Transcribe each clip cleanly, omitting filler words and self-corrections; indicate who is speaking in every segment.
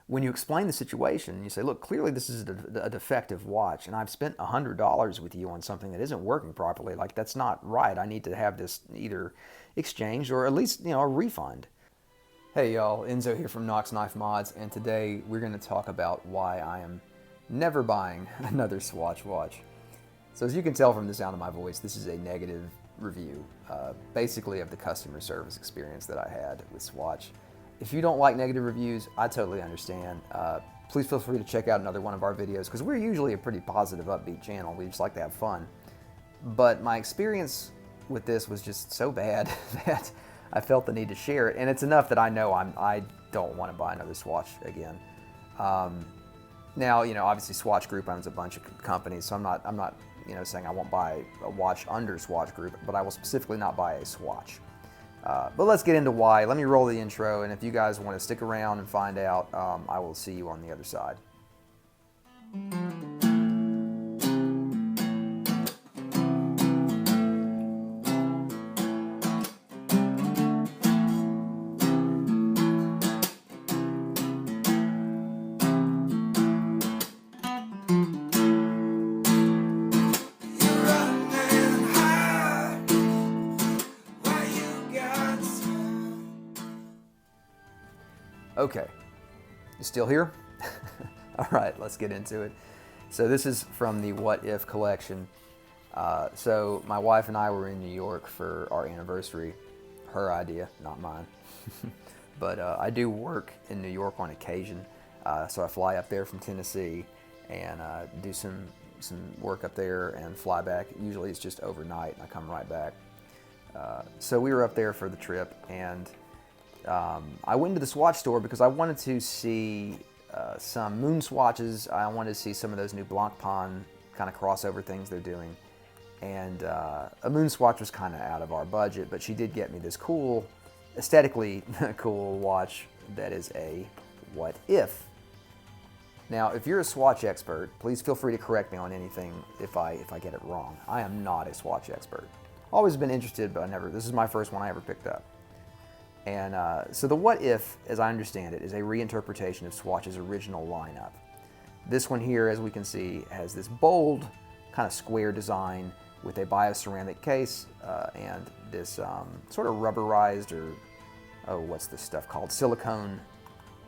Speaker 1: when you explain the situation, you say, look, clearly this is a defective watch, and I've spent $100 with you on something that isn't working properly. Like, that's not right. I need to have this either exchanged or at least, a refund. Hey y'all, Enzo here from Knox Knife Mods, and today we're going to talk about why I am never buying another Swatch watch. So as you can tell from the sound of my voice, this is a negative review, basically of the customer service experience that I had with Swatch. If you don't like negative reviews, I totally understand. Please feel free to check out another one of our videos, because we're usually a pretty positive, upbeat channel. We just like to have fun. But my experience with this was just so bad that I felt the need to share it, and it's enough that I know I don't want to buy another Swatch again. Now, obviously Swatch Group owns a bunch of companies, so I'm not saying I won't buy a watch under Swatch Group, but I will specifically not buy a Swatch. But let's get into why. Let me roll the intro, and if you guys want to stick around and find out, I will see you on the other side. Okay, you still here? All right, let's get into it. So this is from the What If collection. So my wife and I were in New York for our anniversary. Her idea, not mine. But I do work in New York on occasion. So I fly up there from Tennessee and do some work up there and fly back. Usually it's just overnight and I come right back. So we were up there for the trip, and I went to the Swatch store because I wanted to see some moon swatches. I wanted to see some of those new Blancpain kind of crossover things they're doing. And a moon swatch was kind of out of our budget, but she did get me this cool, aesthetically cool watch that is a What If. Now, if you're a Swatch expert, please feel free to correct me on anything if I get it wrong. I am not a Swatch expert. Always been interested, but this is my first one I ever picked up. And so the What If, as I understand it, is a reinterpretation of Swatch's original lineup. This one here, as we can see, has this bold, kind of square design with a bioceramic case and this sort of rubberized, or what's this stuff called, silicone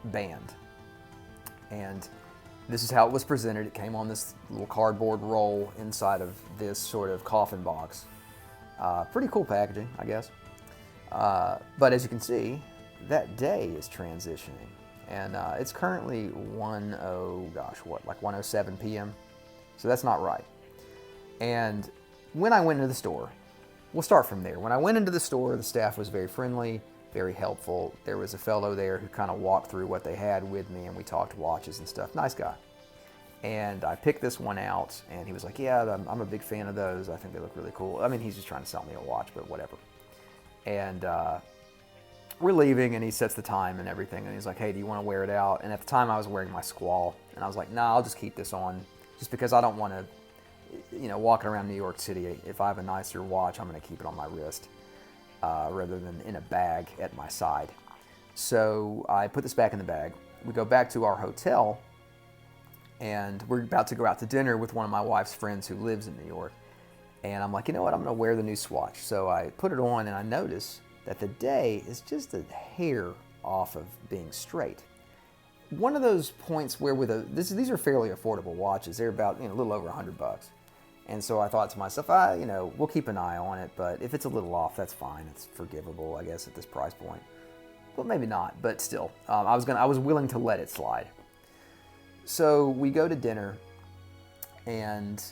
Speaker 1: band. And this is how it was presented. It came on this little cardboard roll inside of this sort of coffin box. Pretty cool packaging, I guess. But as you can see, that day is transitioning, and it's currently 1:07 p.m. So that's not right. And when I went into the store, we'll start from there. When I went into the store, the staff was very friendly, very helpful. There was a fellow there who kind of walked through what they had with me, and we talked watches and stuff. Nice guy. And I picked this one out, and he was like, yeah, I'm a big fan of those. I think they look really cool. I mean, he's just trying to sell me a watch, but whatever. And we're leaving, and he sets the time and everything, and he's like, hey, do you want to wear it out? And at the time I was wearing my Squall, and I was like, nah, I'll just keep this on, just because I don't want to, walking around New York City. If I have a nicer watch, I'm going to keep it on my wrist rather than in a bag at my side. So I put this back in the bag. We go back to our hotel, and we're about to go out to dinner with one of my wife's friends who lives in New York. And I'm like, you know what, I'm going to wear the new Swatch. So I put it on, and I notice that the day is just a hair off of being straight. One of those points where these are fairly affordable watches. They're about a little over $100. And so I thought to myself, we'll keep an eye on it, but if it's a little off, that's fine. It's forgivable, I guess, at this price point. Well, maybe not, but still, I was willing to let it slide. So we go to dinner, and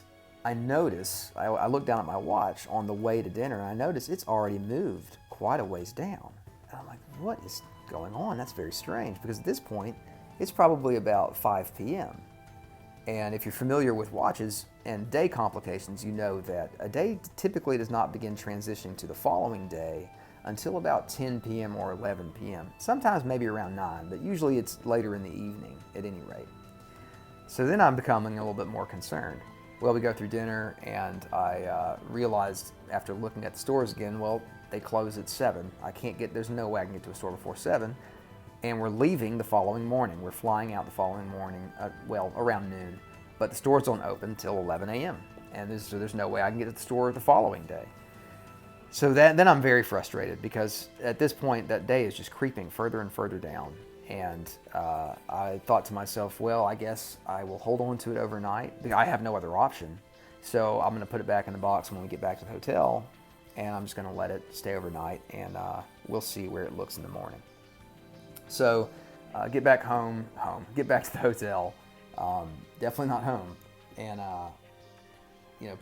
Speaker 1: I notice, I look down at my watch on the way to dinner, and I notice it's already moved quite a ways down. And I'm like, what is going on? That's very strange, because at this point, it's probably about 5 p.m. And if you're familiar with watches and day complications, you know that a day typically does not begin transitioning to the following day until about 10 p.m. or 11 p.m. Sometimes maybe around 9, but usually it's later in the evening at any rate. So then I'm becoming a little bit more concerned. Well, we go through dinner, and I realized after looking at the stores again, well, they close at 7. There's no way I can get to a store before 7. and we're leaving the following morning. We're flying out the following morning, well, around noon, but the stores don't open until 11 a.m. And there's no way I can get to the store the following day. So then I'm very frustrated because at this point that day is just creeping further and further down. And I thought to myself, well, I guess I will hold on to it overnight. I have no other option. So I'm going to put it back in the box when we get back to the hotel, and I'm just going to let it stay overnight, and we'll see where it looks in the morning. So get back get back to the hotel, definitely not home, and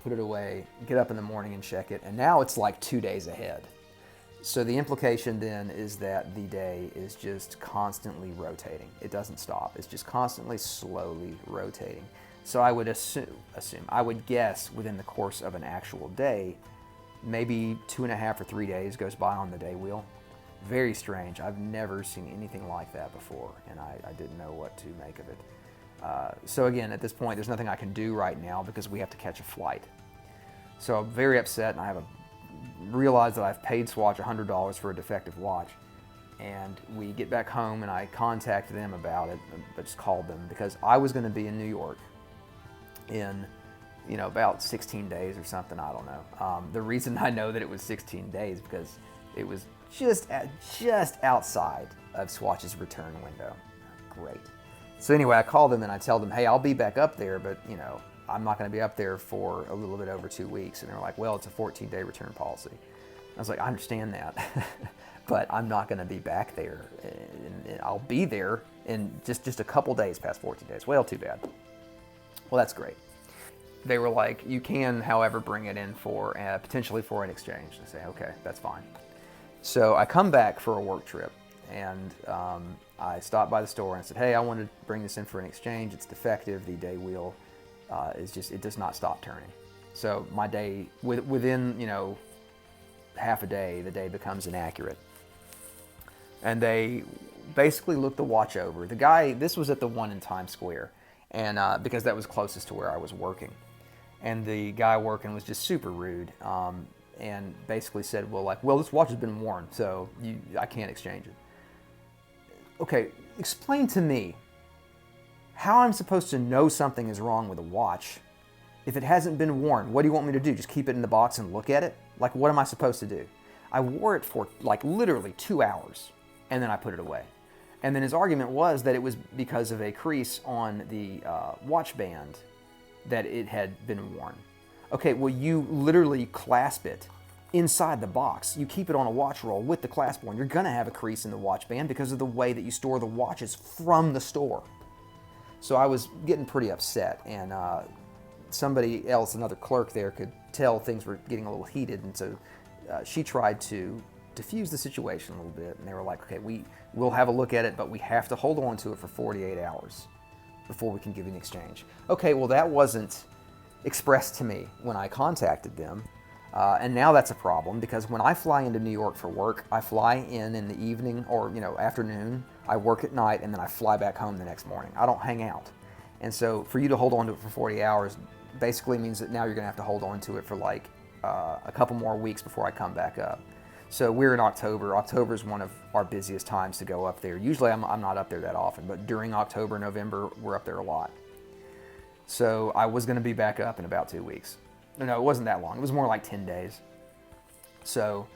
Speaker 1: put it away, get up in the morning and check it, and now it's like 2 days ahead. So the implication then is that the day is just constantly rotating. It doesn't stop. It's just constantly slowly rotating. So I would I would guess within the course of an actual day, maybe 2.5 or 3 days goes by on the day wheel. Very strange. I've never seen anything like that before, and I didn't know what to make of it. So again, at this point, there's nothing I can do right now because we have to catch a flight. So I'm very upset, and I have realized that I've paid Swatch $100 for a defective watch. And we get back home, and I contact them about it. I just called them because I was going to be in New York in about 16 days or something. I don't know. The reason I know that it was 16 days because it was just outside of Swatch's return window. Great. So anyway, I call them and I tell them, hey, I'll be back up there, but I'm not going to be up there for a little bit over 2 weeks. And they're like, well, it's a 14-day return policy. I was like, I understand that, but I'm not going to be back there. And I'll be there in just a couple days past 14 days. Well, too bad. Well, that's great. They were like, you can, however, bring it in for potentially for an exchange. I say, okay, that's fine. So I come back for a work trip, and I stopped by the store and I said, hey, I want to bring this in for an exchange. It's defective. The day wheel it does not stop turning. So my day, within half a day, the day becomes inaccurate. And they basically looked the watch over. The guy, this was at the one in Times Square, and because that was closest to where I was working. And the guy working was just super rude, and basically said, well, this watch has been worn, so I can't exchange it. Okay, explain to me how I'm supposed to know something is wrong with a watch if it hasn't been worn. What do you want me to do? Just keep it in the box and look at it? Like, what am I supposed to do? I wore it for like literally 2 hours, and then I put it away. And then his argument was that it was because of a crease on the watch band that it had been worn. Okay, well, you literally clasp it inside the box. You keep it on a watch roll with the clasp on. You're gonna have a crease in the watch band because of the way that you store the watches from the store. So I was getting pretty upset, and somebody else, another clerk there, could tell things were getting a little heated, and so she tried to diffuse the situation a little bit, and they were like, okay, we'll have a look at it, but we have to hold on to it for 48 hours before we can give you an exchange. Okay, well, that wasn't expressed to me when I contacted them, and now that's a problem because when I fly into New York for work, I fly in the evening or afternoon, I work at night, and then I fly back home the next morning. I don't hang out. And so for you to hold on to it for 40 hours basically means that now you're gonna have to hold on to it for like a couple more weeks before I come back up. So we're in October. October is one of our busiest times to go up there. Usually I'm not up there that often, but during October, November, we're up there a lot. So I was gonna be back up in about 2 weeks. No, it wasn't that long. It was more like 10 days. So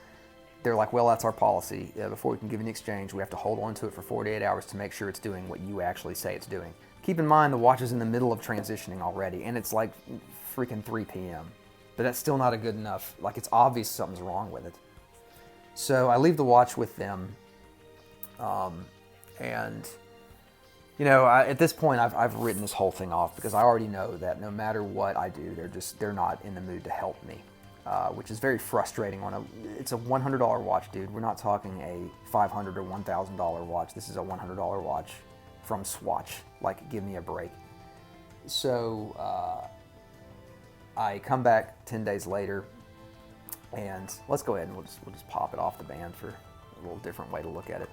Speaker 1: they're like, well, that's our policy. Before we can give you an exchange, we have to hold on to it for 48 hours to make sure it's doing what you actually say it's doing. Keep in mind, the watch is in the middle of transitioning already, and it's like freaking 3 p.m. But that's still not a good enough, like it's obvious something's wrong with it. So I leave the watch with them, and at this point I've written this whole thing off because I already know that no matter what I do, they're not in the mood to help me, which is very frustrating. It's a $100 watch, dude. We're not talking a $500 or $1,000 watch. This is a $100 watch from Swatch. Like, give me a break. So I come back 10 days later, and let's go ahead and we'll just pop it off the band for a little different way to look at it.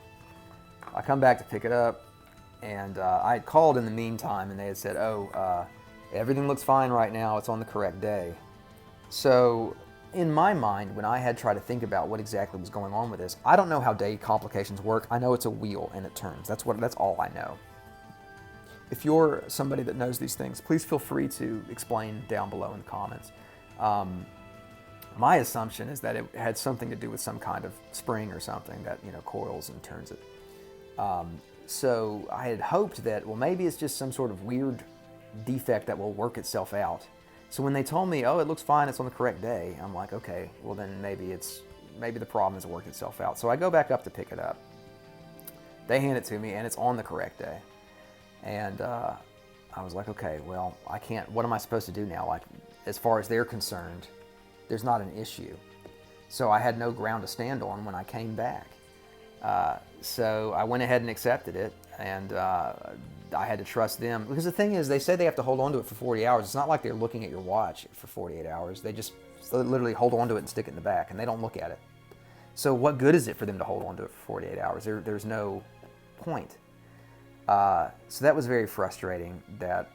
Speaker 1: I come back to pick it up, and I had called in the meantime, and they had said, everything looks fine right now. It's on the correct day. So in my mind, when I had tried to think about what exactly was going on with this, I don't know how day complications work. I know it's a wheel and it turns. That's all I know. If you're somebody that knows these things, please feel free to explain down below in the comments. My assumption is that it had something to do with some kind of spring or something that, coils and turns it. So I had hoped that, well, maybe it's just some sort of weird defect that will work itself out. So when they told me, oh, it looks fine, it's on the correct day, I'm like, okay, well then maybe the problem has worked itself out. So I go back up to pick it up. They hand it to me and it's on the correct day. And I was like, okay, well, I can't, what am I supposed to do now? Like, as far as they're concerned, there's not an issue. So I had no ground to stand on when I came back. So I went ahead and accepted it, and I had to trust them. Because the thing is, they say they have to hold on to it for 40 hours. It's not like they're looking at your watch for 48 hours. They just literally hold on to it and stick it in the back, and they don't look at it. So what good is it for them to hold on to it for 48 hours? There's no point. So that was very frustrating that,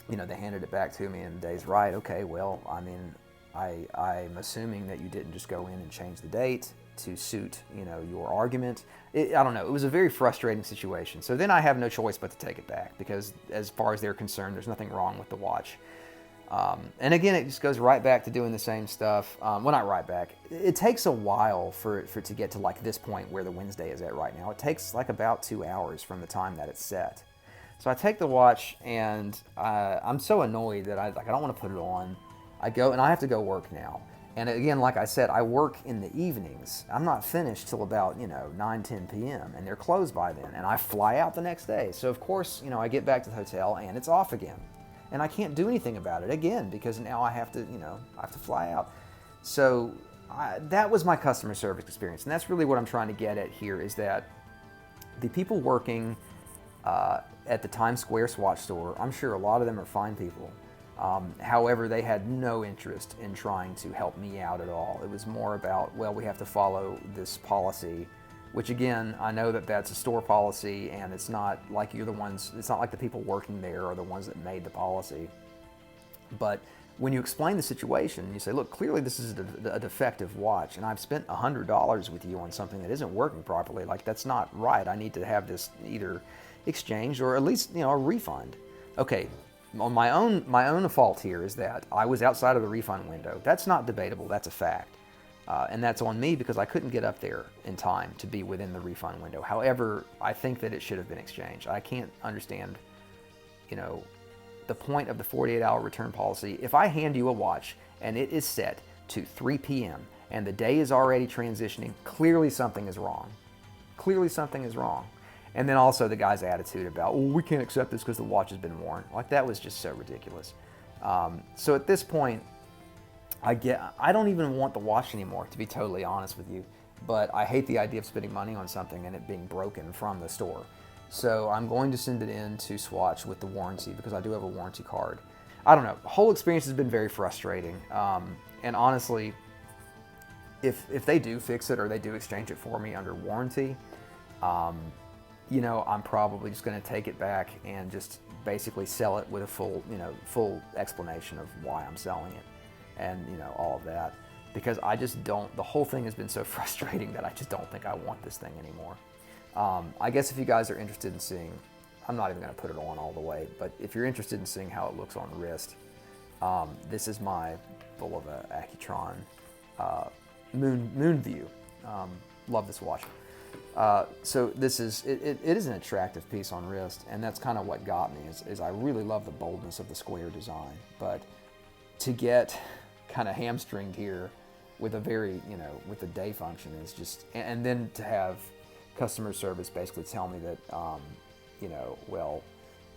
Speaker 1: they handed it back to me and Dave's right. Okay, well, I mean, I'm assuming that you didn't just go in and change the date to suit, your argument. I don't know. It was a very frustrating situation. So then I have no choice but to take it back because as far as they're concerned, there's nothing wrong with the watch. And again, it just goes right back to doing the same stuff. Well, not right back. It takes a while for it to get to like this point where the Wednesday is at right now. It takes like about 2 hours from the time that it's set. So I take the watch and I'm so annoyed that I don't want to put it on. I go and I have to go work now. And again, like I said, I work in the evenings. I'm not finished till about, 9, 10 p.m. and they're closed by then. And I fly out the next day. So of course, I get back to the hotel and it's off again. And I can't do anything about it again because now I have to, fly out. So that was my customer service experience. And that's really what I'm trying to get at here is that the people working at the Times Square Swatch store, I'm sure a lot of them are fine people. However, they had no interest in trying to help me out at all. It was more about, well, we have to follow this policy, which again, I know that that's a store policy and it's not like it's not like the people working there are the ones that made the policy. But when you explain the situation, you say, look, clearly this is a defective watch and I've spent $100 with you on something that isn't working properly. Like, that's not right. I need to have this either exchanged or at least, a refund. Okay. On my own fault here is that I was outside of the refund window. That's not debatable. That's a fact. And that's on me because I couldn't get up there in time to be within the refund window. However, I think that it should have been exchanged. I can't understand, the point of the 48-hour return policy. If I hand you a watch and it is set to 3 p.m. and the day is already transitioning, clearly something is wrong. Clearly something is wrong. And then also the guy's attitude about, well, we can't accept this because the watch has been worn. Like, that was just so ridiculous. So at this point, I don't even want the watch anymore, to be totally honest with you. But I hate the idea of spending money on something and it being broken from the store. So I'm going to send it in to Swatch with the warranty because I do have a warranty card. I don't know. The whole experience has been very frustrating. And honestly, if they do fix it or they do exchange it for me under warranty, I'm probably just going to take it back and just basically sell it with a full explanation of why I'm selling it and, all of that. Because I just the whole thing has been so frustrating that I just don't think I want this thing anymore. I guess if you guys are interested in seeing, I'm not even going to put it on all the way, but if you're interested in seeing how it looks on the wrist, this is my Bulova Accutron Moon View. Love this watch. So this is, it is an attractive piece on wrist, and that's kind of what got me, is I really love the boldness of the square design, but to get kind of hamstringed here with a very, with the day function is just, and then to have customer service basically tell me that, well,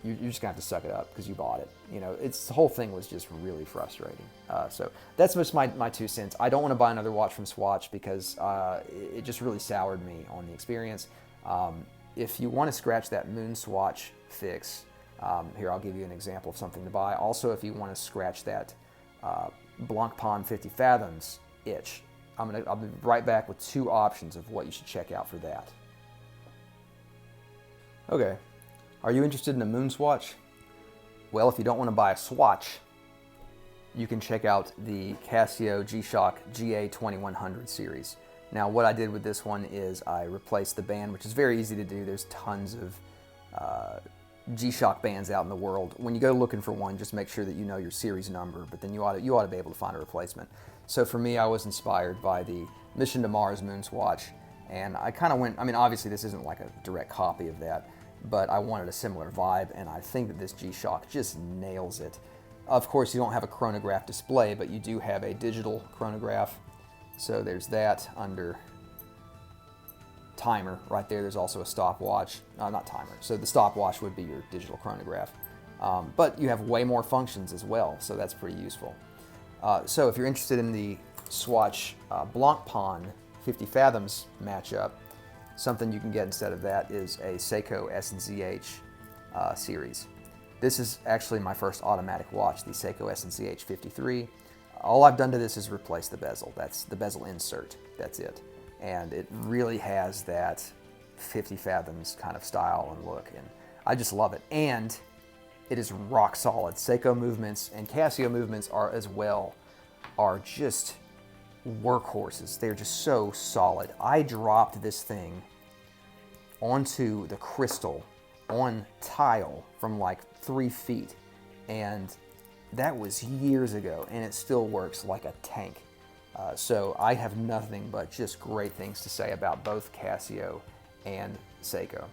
Speaker 1: you're just gonna have to suck it up because you bought it. The whole thing was just really frustrating. So that's just my 2 cents. I don't want to buy another watch from Swatch because it just really soured me on the experience. If you want to scratch that Moon Swatch fix, here I'll give you an example of something to buy. Also, if you want to scratch that Blancpain 50 Fathoms itch, I'll be right back with 2 options of what you should check out for that. Okay. Are you interested in a Moon Swatch? Well, if you don't want to buy a Swatch, you can check out the Casio G-Shock GA2100 series. Now what I did with this one is I replaced the band, which is very easy to do. There's tons of G-Shock bands out in the world. When you go looking for one, just make sure that you know your series number, but then you ought to be able to find a replacement. So for me, I was inspired by the Mission to Mars moon swatch, and I kind of went, I mean, obviously this isn't like a direct copy of that, but I wanted a similar vibe, and I think that this G-Shock just nails it. Of course, you don't have a chronograph display, but you do have a digital chronograph. So there's that under timer right there. There's also a stopwatch, not timer. So the stopwatch would be your digital chronograph. But you have way more functions as well, so that's pretty useful. So if you're interested in the Swatch Blancpain 50 Fathoms matchup, something you can get instead of that is a Seiko S&ZH series. This is actually my first automatic watch, the Seiko S&ZH 53. All I've done to this is replace the bezel. That's the bezel insert, that's it. And it really has that 50 Fathoms kind of style and look, and I just love it. And it is rock solid. Seiko movements and Casio movements are as well, are just workhorses. They're just so solid. I dropped this thing onto the crystal on tile from like 3 feet, and that was years ago, and it still works like a tank. So I have nothing but just great things to say about both Casio and Seiko.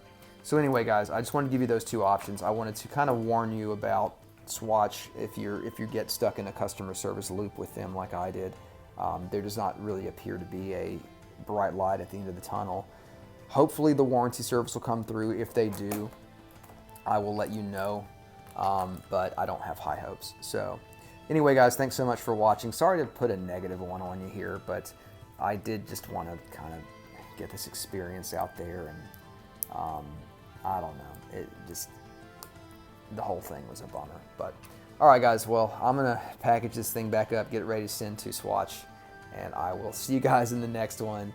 Speaker 1: So anyway, guys, I just wanted to give you those two options. I wanted to kind of warn you about Swatch if you get stuck in a customer service loop with them like I did. There does not really appear to be a bright light at the end of the tunnel. Hopefully the warranty service will come through. If they do, I will let you know, but I don't have high hopes. So anyway, guys, thanks so much for watching. Sorry to put a negative one on you here, but I did just want to kind of get this experience out there, and I don't know, the whole thing was a bummer. But all right, guys, well, I'm gonna package this thing back up, get it ready to send to Swatch, and I will see you guys in the next one.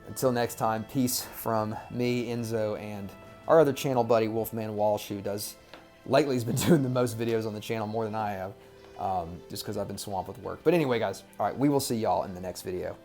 Speaker 1: Until next time, peace from me, Enzo, and our other channel buddy, Wolfman Walsh, who lately has been doing the most videos on the channel, more than I have, just because I've been swamped with work. But anyway, guys, all right, we will see y'all in the next video.